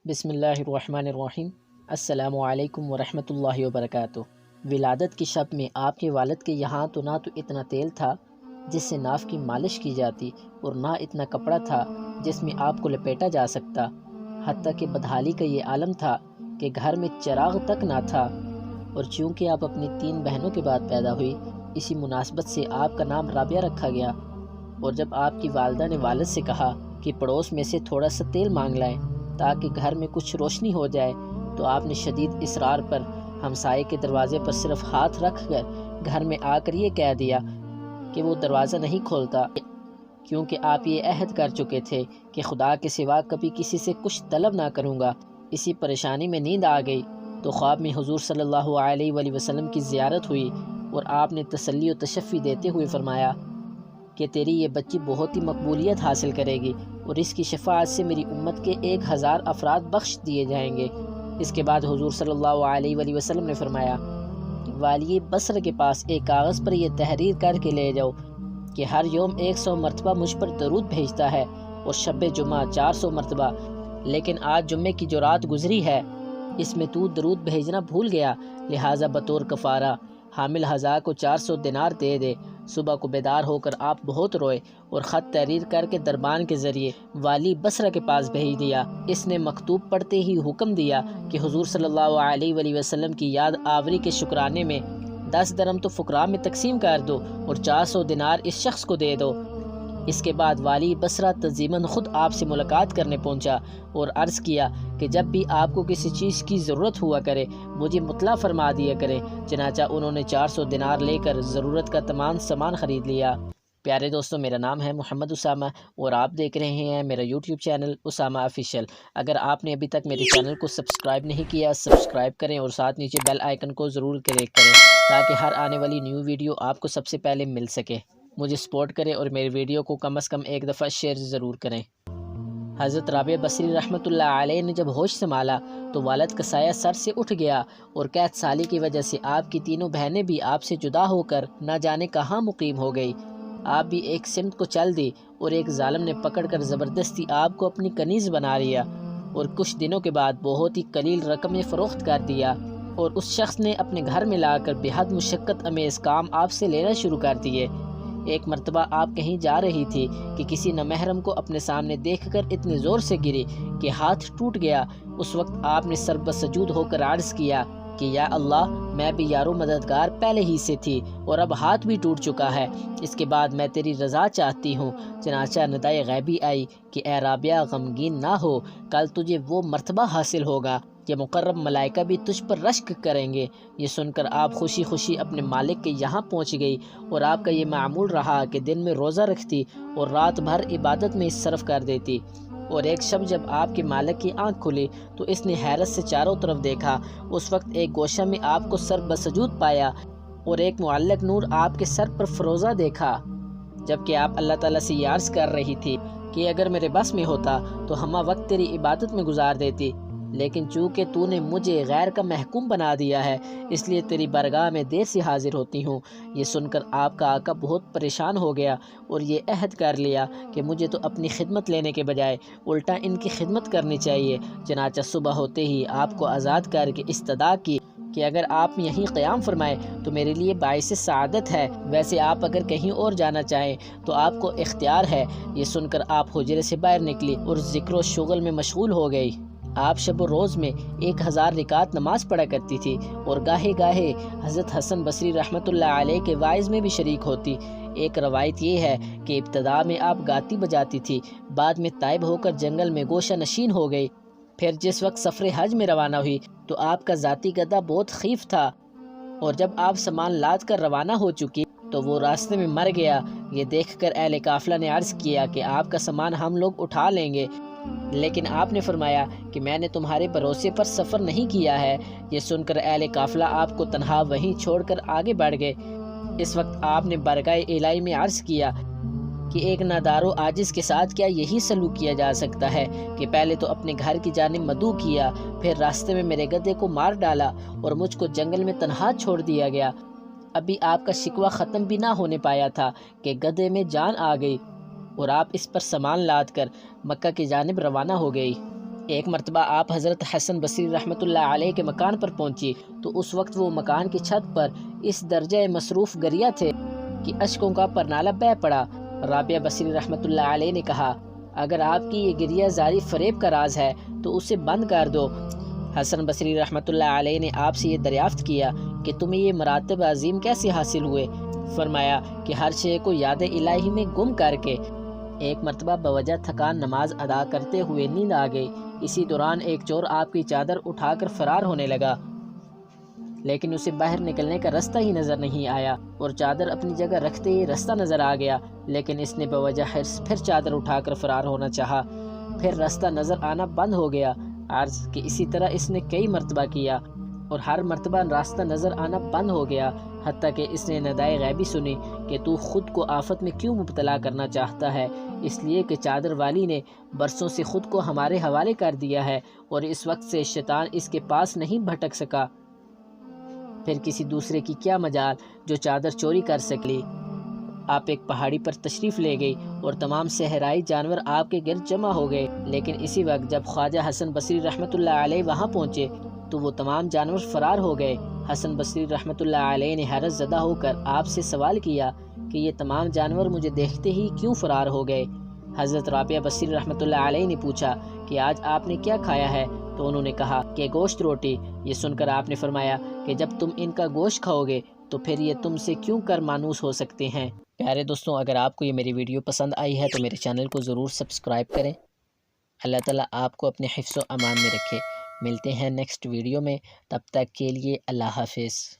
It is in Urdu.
بسم اللہ الرحمن الرحیم۔ السلام علیکم ورحمۃ اللہ وبرکاتہ۔ ولادت کی شب میں آپ کے والد کے یہاں تو نہ تو اتنا تیل تھا جس سے ناف کی مالش کی جاتی، اور نہ اتنا کپڑا تھا جس میں آپ کو لپیٹا جا سکتا، حتیٰ کہ بدحالی کا یہ عالم تھا کہ گھر میں چراغ تک نہ تھا۔ اور چونکہ آپ اپنی 3 بہنوں کے بعد پیدا ہوئی، اسی مناسبت سے آپ کا نام رابعہ رکھا گیا۔ اور جب آپ کی والدہ نے والد سے کہا کہ پڑوس میں سے تھوڑا سا تیل مانگ لائیں تاکہ گھر میں کچھ روشنی ہو جائے، تو آپ نے شدید اصرار پر ہمسائے کے دروازے پر صرف ہاتھ رکھ کر گھر میں آ کر یہ کہہ دیا کہ وہ دروازہ نہیں کھولتا، کیونکہ آپ یہ عہد کر چکے تھے کہ خدا کے سوا کبھی کسی سے کچھ طلب نہ کروں گا۔ اسی پریشانی میں نیند آ گئی تو خواب میں حضور صلی اللہ علیہ وآلہ وسلم کی زیارت ہوئی، اور آپ نے تسلی و تشفی دیتے ہوئے فرمایا کہ تیری یہ بچی بہت ہی مقبولیت حاصل کرے گی، اور اس کی شفاعت سے میری امت کے 1000 افراد بخش دیے جائیں گے۔ اس کے بعد حضور صلی اللہ علیہ وآلہ وسلم نے فرمایا کہ والی بصر کے پاس ایک کاغذ پر یہ تحریر کر کے لے جاؤ کہ ہر یوم 100 مرتبہ مجھ پر درود بھیجتا ہے، اور شب جمعہ 400 مرتبہ، لیکن آج جمعے کی جو رات گزری ہے اس میں تو درود بھیجنا بھول گیا، لہٰذا بطور کفارہ حامل حضا کو 400 دینار دے دے۔ صبح کو بیدار ہو کر آپ بہت روئے اور خط تحریر کر کے دربان کے ذریعے والی بصرہ کے پاس بھیج دیا۔ اس نے مکتوب پڑھتے ہی حکم دیا کہ حضور صلی اللہ علیہ وآلہ وسلم کی یاد آوری کے شکرانے میں 10 درم تو فقراء میں تقسیم کر دو، اور 400 دینار اس شخص کو دے دو۔ اس کے بعد والی بصرہ تنظیماً خود آپ سے ملاقات کرنے پہنچا اور عرض کیا کہ جب بھی آپ کو کسی چیز کی ضرورت ہوا کرے مجھے مطلع فرما دیا کرے۔ چنانچہ انہوں نے 400 دینار لے کر ضرورت کا تمام سامان خرید لیا۔ پیارے دوستو، میرا نام ہے محمد اسامہ اور آپ دیکھ رہے ہیں میرا یوٹیوب چینل اسامہ آفیشیل۔ اگر آپ نے ابھی تک میرے چینل کو سبسکرائب نہیں کیا، سبسکرائب کریں اور ساتھ نیچے بیل آئیکن کو ضرور کلک کریں تاکہ ہر آنے والی نیو ویڈیو آپ کو سب سے پہلے مل سکے۔ مجھے سپورٹ کریں اور میری ویڈیو کو کم از کم ایک دفعہ شیئر ضرور کریں۔ حضرت رابعہ بصری رحمۃ اللہ علیہ نے جب ہوش سنبھالا تو والد کا سایہ سر سے اٹھ گیا، اور قحط سالی کی وجہ سے آپ کی 3 بہنیں بھی آپ سے جدا ہو کر نہ جانے کہاں مقیم ہو گئی۔ آپ بھی ایک سمت کو چل دی، اور ایک ظالم نے پکڑ کر زبردستی آپ کو اپنی کنیز بنا لیا، اور کچھ دنوں کے بعد بہت ہی قلیل رقم میں فروخت کر دیا، اور اس شخص نے اپنے گھر میں لا کر بے حد مشقت امیز کام آپ سے لینا شروع کر دیے۔ ایک مرتبہ آپ کہیں جا رہی تھی کہ کسی نامحرم کو اپنے سامنے دیکھ کر اتنے زور سے گری کہ ہاتھ ٹوٹ گیا۔ اس وقت آپ نے سر بسجود ہو کر عرض کیا کہ یا اللہ، میں بھی یارو مددگار پہلے ہی سے تھی اور اب ہاتھ بھی ٹوٹ چکا ہے، اس کے بعد میں تیری رضا چاہتی ہوں۔ چنانچہ ندائے غیبی آئی کہ اے رابعہ، غمگین نہ ہو، کل تجھے وہ مرتبہ حاصل ہوگا کہ مقرب ملائکہ بھی تجھ پر رشک کریں گے۔ یہ سن کر آپ خوشی خوشی اپنے مالک کے یہاں پہنچ گئی، اور آپ کا یہ معمول رہا کہ دن میں روزہ رکھتی اور رات بھر عبادت میں صرف کر دیتی۔ اور ایک شب جب آپ کے مالک کی آنکھ کھلی تو اس نے حیرت سے چاروں طرف دیکھا۔ اس وقت ایک گوشہ میں آپ کو سر بسجود پایا، اور ایک معلق نور آپ کے سر پر فروزہ دیکھا، جبکہ آپ اللہ تعالیٰ سے یہ عرض کر رہی تھی کہ اگر میرے بس میں ہوتا تو ہمہ وقت تیری عبادت میں گزار دیتی، لیکن چونکہ تو نے مجھے غیر کا محکوم بنا دیا ہے اس لیے تیری بارگاہ میں دیر سے حاضر ہوتی ہوں۔ یہ سن کر آپ کا آقا بہت پریشان ہو گیا اور یہ عہد کر لیا کہ مجھے تو اپنی خدمت لینے کے بجائے الٹا ان کی خدمت کرنی چاہیے۔ چنانچہ صبح ہوتے ہی آپ کو آزاد کر کے استدعا کی کہ اگر آپ یہیں قیام فرمائیں تو میرے لیے باعث سعادت ہے، ویسے آپ اگر کہیں اور جانا چاہیں تو آپ کو اختیار ہے۔ یہ سن کر آپ حجرے سے باہر نکلی اور ذکر و شغل میں مشغول ہو گئی۔ آپ شب و روز میں 1000 رکعت نماز پڑھا کرتی تھی، اور گاہے گاہے حضرت حسن بصری رحمۃ اللہ علیہ کے واعظ میں بھی شریک ہوتی۔ ایک روایت یہ ہے کہ ابتدا میں آپ گاتی بجاتی تھی، بعد میں تائب ہو کر جنگل میں گوشہ نشین ہو گئی۔ پھر جس وقت سفر حج میں روانہ ہوئی تو آپ کا ذاتی گدھا بہت خیف تھا، اور جب آپ سامان لاد کر روانہ ہو چکی تو وہ راستے میں مر گیا۔ یہ دیکھ کر اہل قافلہ نے عرض کیا کہ آپ کا سامان ہم لوگ اٹھا لیں گے، لیکن آپ نے فرمایا کہ میں نے تمہارے بھروسے پر سفر نہیں کیا ہے۔ یہ سن کر اہل قافلہ آپ کو تنہا وہیں چھوڑ کر آگے بڑھ گئے۔ اس وقت آپ نے بارگاہ الہی میں عرض کیا کہ ایک نادار و عاجز کے ساتھ کیا یہی سلوک کیا جا سکتا ہے کہ پہلے تو اپنے گھر کی جانب مدعو کیا، پھر راستے میں میرے گدھے کو مار ڈالا اور مجھ کو جنگل میں تنہا چھوڑ دیا گیا۔ ابھی آپ کا شکوہ ختم بھی نہ ہونے پایا تھا کہ گدھے میں جان آ گئی، اور آپ اس پر سامان لاد کر مکہ کی جانب روانہ ہو گئی۔ ایک مرتبہ آپ حضرت حسن بصری رحمۃ اللہ علیہ کے مکان پر پہنچی تو اس وقت وہ مکان کی چھت پر اس درجہ مصروف گریہ تھے کہ اشکوں کا پرنالہ بہہ پڑا۔ رابعہ بصری رحمۃ اللہ علیہ نے کہا، اگر آپ کی یہ گریہ زاری فریب کا راز ہے تو اسے بند کر دو۔ حسن بصری رحمۃ اللہ علیہ نے آپ سے یہ دریافت کیا کہ تمہیں یہ مراتب عظیم کیسے حاصل ہوئے؟ فرمایا کہ ہر شے کو یاد الہی میں گم کر کے۔ ایک مرتبہ بوجہ تھکان نماز ادا کرتے ہوئے نیند آ گئی۔ اسی دوران ایک چور آپ کی چادر اٹھا کر فرار ہونے لگا، لیکن اسے باہر نکلنے کا راستہ ہی نظر نہیں آیا اور چادر اپنی جگہ رکھتے ہی راستہ نظر آ گیا، لیکن اس نے بوجہ حرص پھر چادر اٹھا کر فرار ہونا چاہا۔ پھر راستہ نظر آنا بند ہو گیا۔ عرض کہ اسی طرح اس نے کئی مرتبہ کیا اور ہر مرتبہ راستہ نظر آنا بند ہو گیا، حتیٰ کہ اس نے ندائے غیبی سنی کہ تو خود کو آفت میں کیوں مبتلا کرنا چاہتا ہے؟ اس لیے کہ چادر والی نے برسوں سے خود کو ہمارے حوالے کر دیا ہے اور اس وقت سے شیطان اس کے پاس نہیں بھٹک سکا۔ پھر کسی دوسرے کی کیا مجال جو چادر چوری کر سکے۔ آپ ایک پہاڑی پر تشریف لے گئی اور تمام صحرائی جانور آپ کے گرد جمع ہو گئے، لیکن اسی وقت جب خواجہ حسن بصری رحمۃ اللہ علیہ وہاں پہنچے تو وہ تمام جانور فرار ہو گئے۔ حسن بصری رحمۃ اللہ علیہ نے حیرت زدہ ہو کر آپ سے سوال کیا کہ یہ تمام جانور مجھے دیکھتے ہی کیوں فرار ہو گئے؟ حضرت رابعہ بصری رحمۃ اللہ علیہ نے پوچھا کہ آج آپ نے کیا کھایا ہے؟ تو انہوں نے کہا کہ گوشت روٹی۔ یہ سن کر آپ نے فرمایا کہ جب تم ان کا گوشت کھاؤ گے تو پھر یہ تم سے کیوں کر مانوس ہو سکتے ہیں؟ پیارے دوستوں، اگر آپ کو یہ میری ویڈیو پسند آئی ہے تو میرے چینل کو ضرور سبسکرائب کریں۔ اللہ تعالیٰ آپ کو اپنے حفظ و امان میں رکھے۔ ملتے ہیں نیکسٹ ویڈیو میں، تب تک کے لیے اللہ حافظ۔